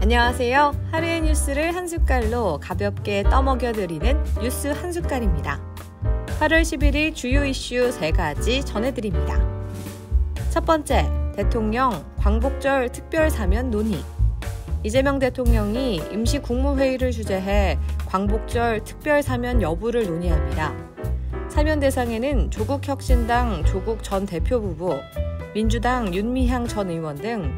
안녕하세요. 하루의 뉴스를 한 숟갈로 가볍게 떠먹여드리는 뉴스 한 숟갈입니다. 8월 11일 주요 이슈 3가지 전해드립니다. 첫 번째, 대통령 광복절 특별 사면 논의. 이재명 대통령이 임시 국무회의를 주재해 광복절 특별 사면 여부를 논의합니다. 사면 대상에는 조국혁신당 조국 전 대표 부부, 민주당 윤미향 전 의원 등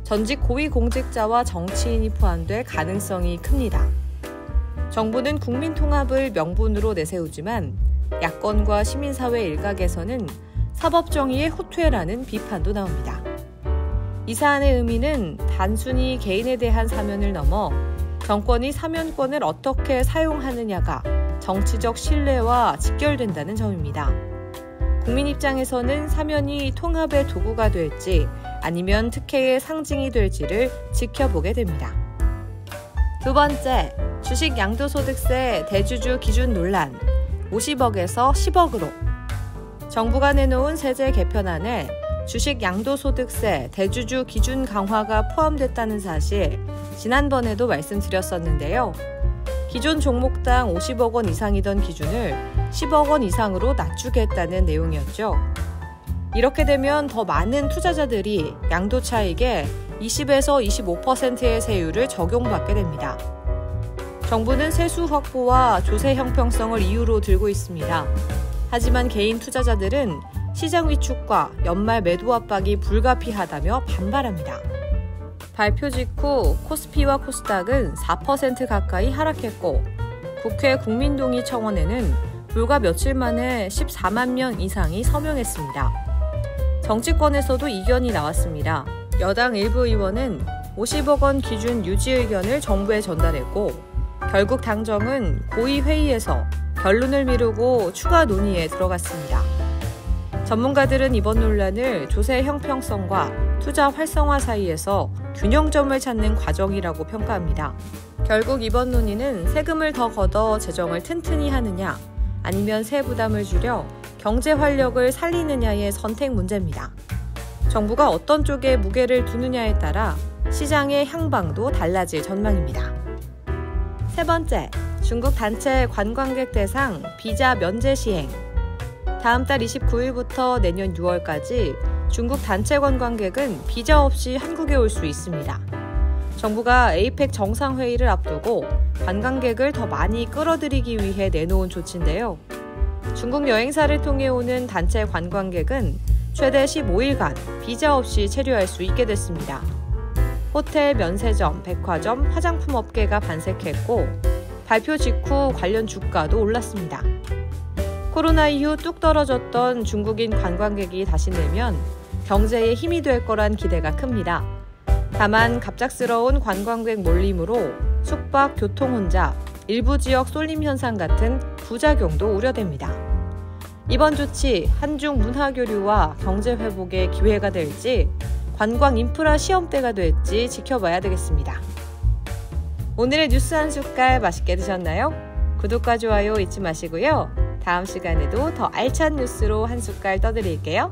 전직 고위공직자와 정치인이 포함될 가능성이 큽니다. 정부는 국민통합을 명분으로 내세우지만 야권과 시민사회 일각에서는 사법정의의 후퇴라는 비판도 나옵니다. 이 사안의 의미는 단순히 개인에 대한 사면을 넘어 정권이 사면권을 어떻게 사용하느냐가 정치적 신뢰와 직결된다는 점입니다. 국민 입장에서는 사면이 통합의 도구가 될지 아니면 특혜의 상징이 될지를 지켜보게 됩니다. 두 번째, 주식 양도소득세 대주주 기준 논란. 50억에서 10억으로. 정부가 내놓은 세제 개편안에 주식 양도소득세 대주주 기준 강화가 포함됐다는 사실 지난번에도 말씀드렸었는데요. 기존 종목당 50억 원 이상이던 기준을 10억 원 이상으로 낮추겠다는 내용이었죠. 이렇게 되면 더 많은 투자자들이 양도 차익에 20에서 25%의 세율을 적용받게 됩니다. 정부는 세수 확보와 조세 형평성을 이유로 들고 있습니다. 하지만 개인 투자자들은 시장 위축과 연말 매도 압박이 불가피하다며 반발합니다. 발표 직후 코스피와 코스닥은 4% 가까이 하락했고 국회 국민동의 청원에는 불과 며칠 만에 14만 명 이상이 서명했습니다. 정치권에서도 이견이 나왔습니다. 여당 일부 의원은 50억 원 기준 유지 의견을 정부에 전달했고 결국 당정은 고위회의에서 결론을 미루고 추가 논의에 들어갔습니다. 전문가들은 이번 논란을 조세 형평성과 투자 활성화 사이에서 균형점을 찾는 과정이라고 평가합니다. 결국 이번 논의는 세금을 더 걷어 재정을 튼튼히 하느냐 아니면 세 부담을 줄여 경제 활력을 살리느냐의 선택 문제입니다. 정부가 어떤 쪽에 무게를 두느냐에 따라 시장의 향방도 달라질 전망입니다. 세 번째, 중국 단체 관광객 대상 비자 면제 시행. 다음 달 29일부터 내년 6월까지 중국 단체 관광객은 비자 없이 한국에 올 수 있습니다. 정부가 에이펙 정상회의를 앞두고 관광객을 더 많이 끌어들이기 위해 내놓은 조치인데요. 중국 여행사를 통해 오는 단체 관광객은 최대 15일간 비자 없이 체류할 수 있게 됐습니다. 호텔, 면세점, 백화점, 화장품 업계가 반색했고 발표 직후 관련 주가도 올랐습니다. 코로나 이후 뚝 떨어졌던 중국인 관광객이 다시 늘면 경제에 힘이 될 거란 기대가 큽니다. 다만 갑작스러운 관광객 몰림으로 숙박, 교통 혼잡, 일부 지역 쏠림 현상 같은 부작용도 우려됩니다. 이번 조치 한중 문화 교류와 경제 회복의 기회가 될지 관광 인프라 시험대가 될지 지켜봐야 되겠습니다. 오늘의 뉴스 한 숟갈 맛있게 드셨나요? 구독과 좋아요 잊지 마시고요. 다음 시간에도 더 알찬 뉴스로 한 숟갈 떠드릴게요.